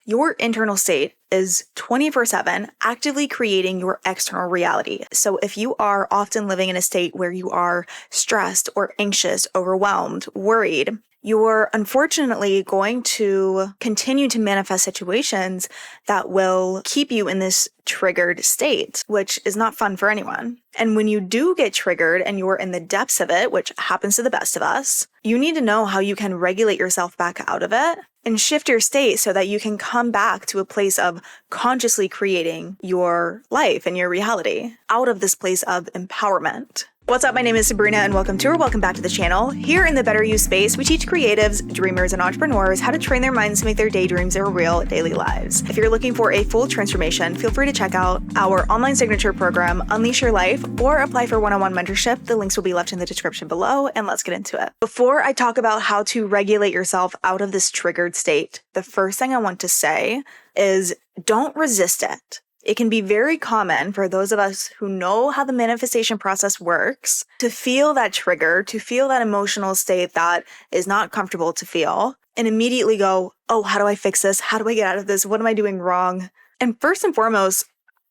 Your internal state is 24/7 actively creating your external reality. So if you are often living in a state where you are stressed or anxious, overwhelmed, worried, you're unfortunately going to continue to manifest situations that will keep you in this triggered state, which is not fun for anyone. And when you do get triggered and you're in the depths of it, which happens to the best of us, you need to know how you can regulate yourself back out of it and shift your state so that you can come back to a place of consciously creating your life and your reality out of this place of empowerment. What's up? My name is Sabrina and welcome back to the channel. Here in the Better You space, we teach creatives, dreamers, and entrepreneurs how to train their minds to make their daydreams their real daily lives. If you're looking for a full transformation, feel free to check out our online signature program, Unleash Your Life, or apply for one-on-one mentorship. The links will be left in the description below, and let's get into it. Before I talk about how to regulate yourself out of this triggered state, the first thing I want to say is don't resist it. It can be very common for those of us who know how the manifestation process works to feel that trigger, to feel that emotional state that is not comfortable to feel, and immediately go, oh, how do I fix this? How do I get out of this? What am I doing wrong? And first and foremost,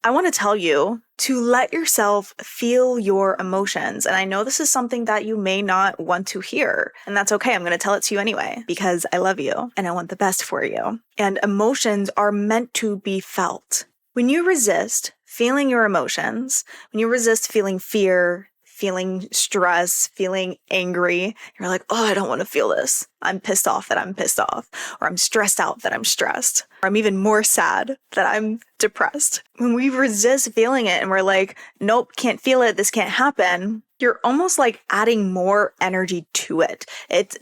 I want to tell you to let yourself feel your emotions. And I know this is something that you may not want to hear, and that's okay. I'm going to tell it to you anyway, because I love you and I want the best for you. And emotions are meant to be felt. When you resist feeling your emotions, when you resist feeling fear, feeling stress, feeling angry, you're like, oh, I don't want to feel this. I'm pissed off that I'm pissed off, or I'm stressed out that I'm stressed, or I'm even more sad that I'm depressed. When we resist feeling it and we're like, nope, can't feel it, this can't happen, you're almost like adding more energy to it.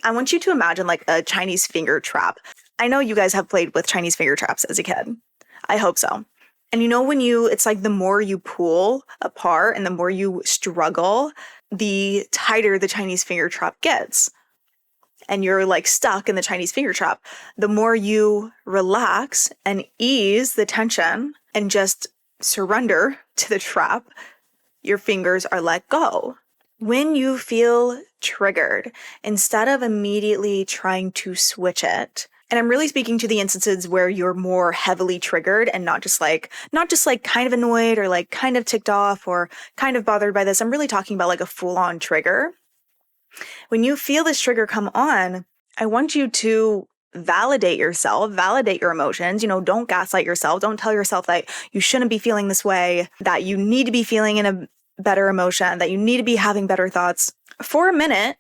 I want you to imagine like a Chinese finger trap. I know you guys have played with Chinese finger traps as a kid. I hope so. And you know, it's like the more you pull apart and the more you struggle, the tighter the Chinese finger trap gets. And you're like stuck in the Chinese finger trap. The more you relax and ease the tension and just surrender to the trap, your fingers are let go. When you feel triggered, instead of immediately trying to switch it, and I'm really speaking to the instances where you're more heavily triggered and not just like kind of annoyed or like kind of ticked off or kind of bothered by this. I'm really talking about like a full-on trigger. When you feel this trigger come on, I want you to validate yourself, validate your emotions. Don't gaslight yourself. Don't tell yourself that you shouldn't be feeling this way, that you need to be feeling in a better emotion, that you need to be having better thoughts. For a minute,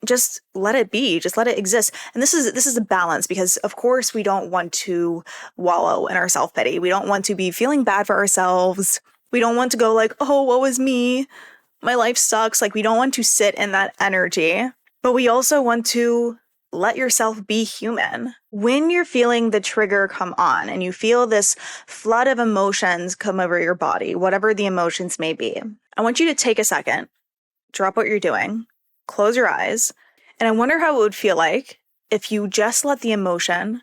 just let it be, just let it exist. And this is a balance, because of course we don't want to wallow in our self-pity. We don't want to be feeling bad for ourselves. We don't want to go like, oh, woe is me, my life sucks. Like, we don't want to sit in that energy, but we also want to let yourself be human. When you're feeling the trigger come on and you feel this flood of emotions come over your body, whatever the emotions may be, I want you to take a second, drop what you're doing, close your eyes, and I wonder how it would feel like if you just let the emotion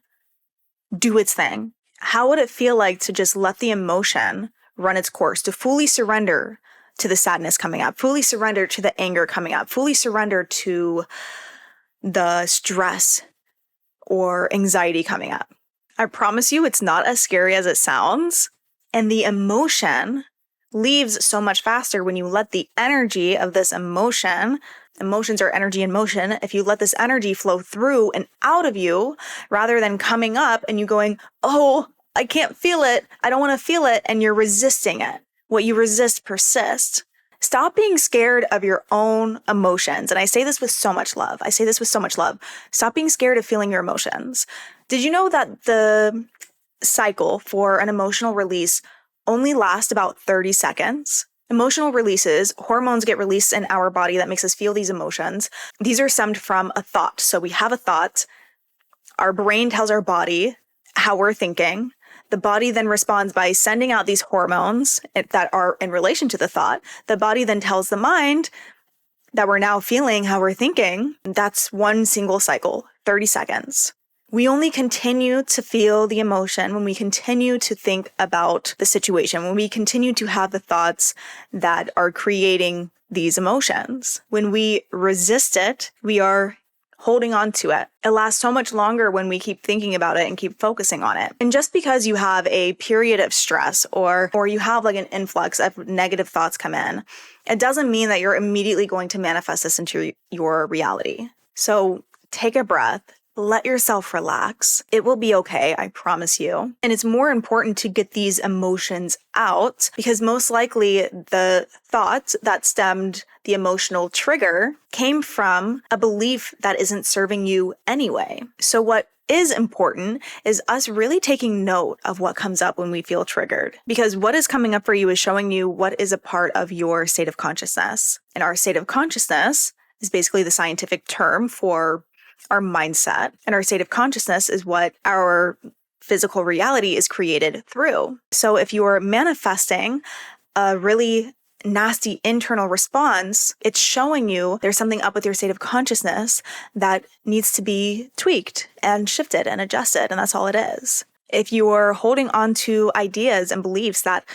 do its thing. How would it feel like to just let the emotion run its course, to fully surrender to the sadness coming up, fully surrender to the anger coming up, fully surrender to the stress or anxiety coming up? I promise you it's not as scary as it sounds, and the emotion leaves so much faster when you let the energy of this emotion. Emotions are energy in motion. If you let this energy flow through and out of you, rather than coming up and you going, oh, I can't feel it, I don't want to feel it, and you're resisting it. What you resist persists. Stop being scared of your own emotions. And I say this with so much love. Stop being scared of feeling your emotions. Did you know that the cycle for an emotional release only lasts about 30 seconds? Emotional releases, hormones get released in our body that makes us feel these emotions. These are stemmed from a thought. So we have a thought. Our brain tells our body how we're thinking. The body then responds by sending out these hormones that are in relation to the thought. The body then tells the mind that we're now feeling how we're thinking. That's one single cycle, 30 seconds. We only continue to feel the emotion when we continue to think about the situation, when we continue to have the thoughts that are creating these emotions. When we resist it, we are holding on to it. It lasts so much longer when we keep thinking about it and keep focusing on it. And just because you have a period of stress or you have like an influx of negative thoughts come in, it doesn't mean that you're immediately going to manifest this into your reality. So take a breath. Let yourself relax. It will be okay, I promise you. And it's more important to get these emotions out because most likely the thoughts that stemmed the emotional trigger came from a belief that isn't serving you anyway. So what is important is us really taking note of what comes up when we feel triggered, because what is coming up for you is showing you what is a part of your state of consciousness. And our state of consciousness is basically the scientific term for our mindset, and our state of consciousness is what our physical reality is created through. So if you're manifesting a really nasty internal response, it's showing you there's something up with your state of consciousness that needs to be tweaked and shifted and adjusted, and that's all it is. If you're holding on to ideas and beliefs that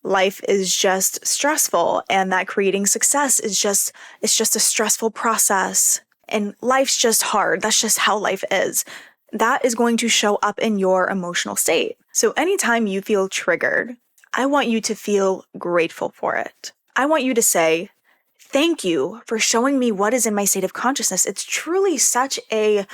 life is just stressful and that creating success is just a stressful process, and life's just hard. That's just how life is. That is going to show up in your emotional state. So anytime you feel triggered, I want you to feel grateful for it. I want you to say, thank you for showing me what is in my state of consciousness. It's truly such a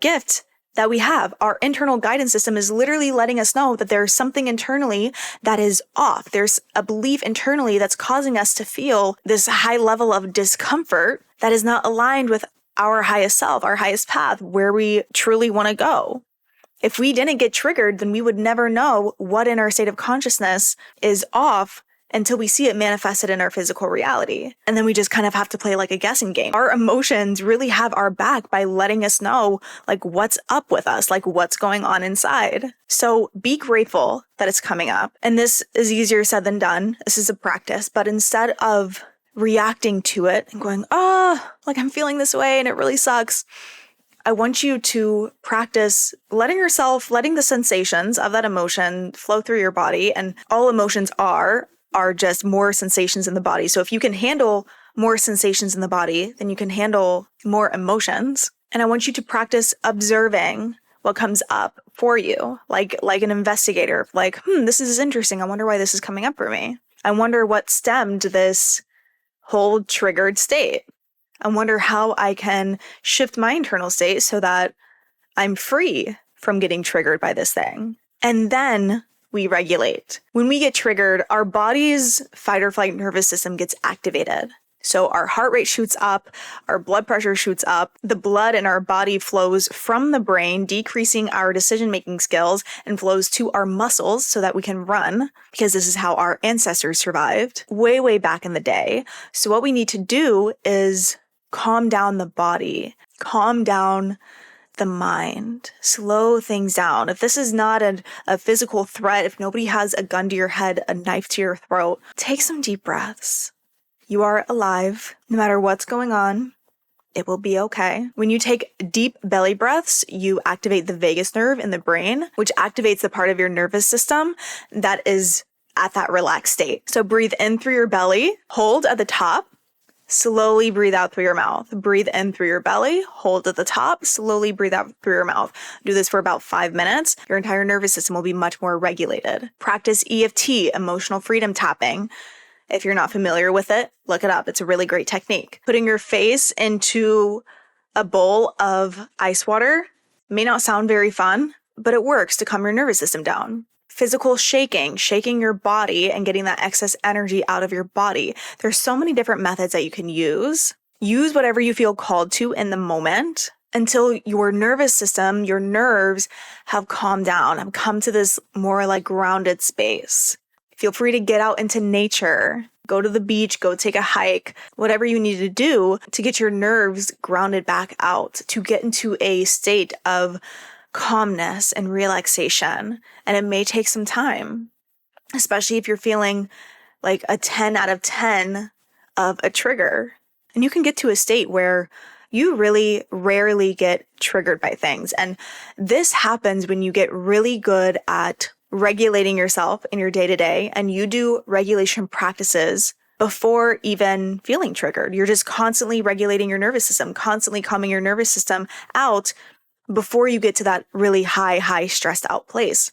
gift that we have. Our internal guidance system is literally letting us know that there's something internally that is off. There's a belief internally that's causing us to feel this high level of discomfort that is not aligned with our highest self, our highest path, where we truly want to go. If we didn't get triggered, then we would never know what in our state of consciousness is off until we see it manifested in our physical reality. And then we just kind of have to play like a guessing game. Our emotions really have our back by letting us know like what's up with us, like what's going on inside. So be grateful that it's coming up. And this is easier said than done. This is a practice, but instead of reacting to it and going, like I'm feeling this way and it really sucks, I want you to practice letting the sensations of that emotion flow through your body. And all emotions are just more sensations in the body. So if you can handle more sensations in the body, then you can handle more emotions. And I want you to practice observing what comes up for you, like an investigator, like, this is interesting. I wonder why this is coming up for me. I wonder what stemmed this whole triggered state. I wonder how I can shift my internal state so that I'm free from getting triggered by this thing. And then we regulate. When we get triggered, our body's fight or flight nervous system gets activated. So our heart rate shoots up, our blood pressure shoots up, the blood in our body flows from the brain, decreasing our decision-making skills, and flows to our muscles so that we can run, because this is how our ancestors survived way, way back in the day. So what we need to do is calm down the body, calm down the mind, slow things down. If this is not a physical threat, if nobody has a gun to your head, a knife to your throat, take some deep breaths. You are alive. No matter what's going on, it will be okay. When you take deep belly breaths, you activate the vagus nerve in the brain, which activates the part of your nervous system that is at that relaxed state. So breathe in through your belly, hold at the top, slowly breathe out through your mouth. Breathe in through your belly, hold at the top, slowly breathe out through your mouth. Do this for about 5 minutes. Your entire nervous system will be much more regulated. Practice EFT, emotional freedom tapping. If you're not familiar with it, look it up. It's a really great technique. Putting your face into a bowl of ice water may not sound very fun, but it works to calm your nervous system down. Physical shaking your body and getting that excess energy out of your body. There's so many different methods that you can use. Use whatever you feel called to in the moment until your nervous system, your nerves have calmed down, have come to this more like grounded space. Feel free to get out into nature, go to the beach, go take a hike, whatever you need to do to get your nerves grounded back out, to get into a state of calmness and relaxation. And it may take some time, especially if you're feeling like a 10 out of 10 of a trigger. And you can get to a state where you really rarely get triggered by things. And this happens when you get really good at regulating yourself in your day-to-day and you do regulation practices before even feeling triggered. You're just constantly regulating your nervous system, constantly calming your nervous system out before you get to that really high stressed out place.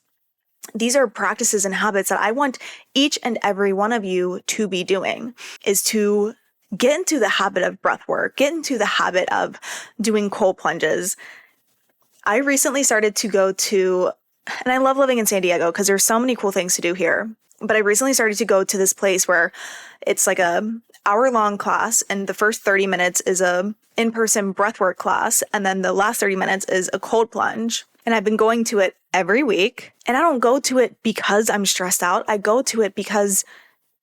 These are practices and habits that I want each and every one of you to be doing, is to get into the habit of breath work, get into the habit of doing cold plunges. I recently started to go to, and I love living in San Diego because there's so many cool things to do here, but I recently started to go to this place where it's like a hour-long class, and the first 30 minutes is a in-person breathwork class, and then the last 30 minutes is a cold plunge. And I've been going to it every week, and I don't go to it because I'm stressed out. I go to it because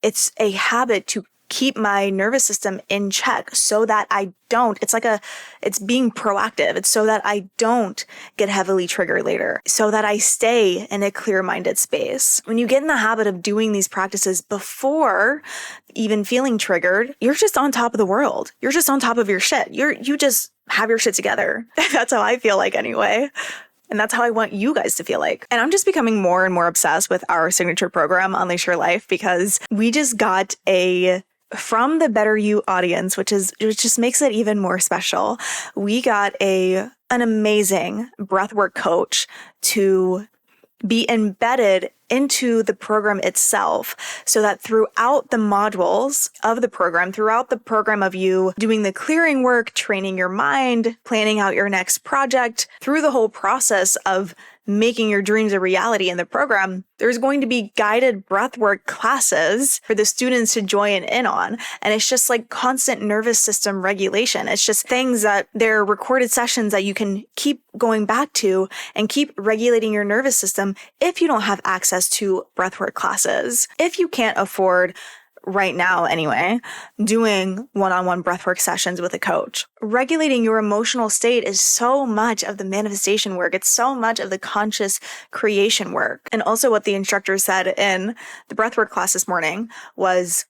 it's a habit to keep my nervous system in check so that I don't, it's being proactive. It's so that I don't get heavily triggered later, so that I stay in a clear-minded space. When you get in the habit of doing these practices before even feeling triggered, you're just on top of the world. You're just on top of your shit. You just have your shit together. That's how I feel like anyway. And that's how I want you guys to feel like. And I'm just becoming more and more obsessed with our signature program, Unleash Your Life, because we just got from the Better You audience, which just makes it even more special. We got an amazing breathwork coach to be embedded into the program itself, so that throughout the modules of the program, throughout the program of you doing the clearing work, training your mind, planning out your next project, through the whole process of making your dreams a reality in the program, there's going to be guided breathwork classes for the students to join in on. And it's just like constant nervous system regulation. It's just things that they're recorded sessions that you can keep going back to and keep regulating your nervous system if you don't have access to breathwork classes. If you can't afford right now anyway, doing one-on-one breathwork sessions with a coach. Regulating your emotional state is so much of the manifestation work. It's so much of the conscious creation work. And also what the instructor said in the breathwork class this morning was,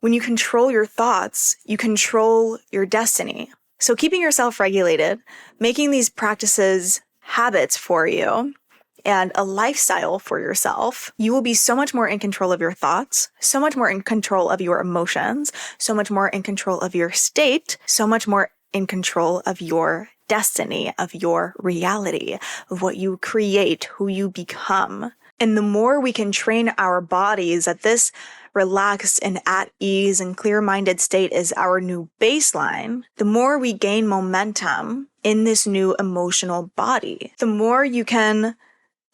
when you control your thoughts, you control your destiny. So keeping yourself regulated, making these practices habits for you, and a lifestyle for yourself, you will be so much more in control of your thoughts, so much more in control of your emotions, so much more in control of your state, so much more in control of your destiny, of your reality, of what you create, who you become. And the more we can train our bodies that this relaxed and at ease and clear-minded state is our new baseline, the more we gain momentum in this new emotional body. The more you can,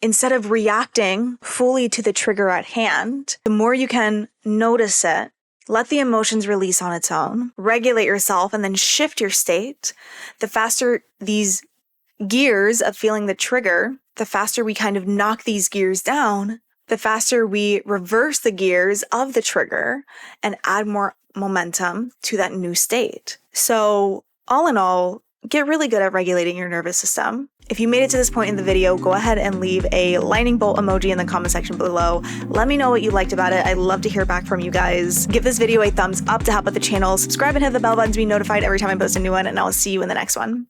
instead of reacting fully to the trigger at hand, the more you can notice it, let the emotions release on its own, regulate yourself, and then shift your state. The faster these gears of feeling the trigger, the faster we kind of knock these gears down, the faster we reverse the gears of the trigger and add more momentum to that new state. So all in all, get really good at regulating your nervous system. If you made it to this point in the video, go ahead and leave a lightning bolt emoji in the comment section below. Let me know what you liked about it. I'd love to hear back from you guys. Give this video a thumbs up to help out the channel. Subscribe and hit the bell button to be notified every time I post a new one, and I'll see you in the next one.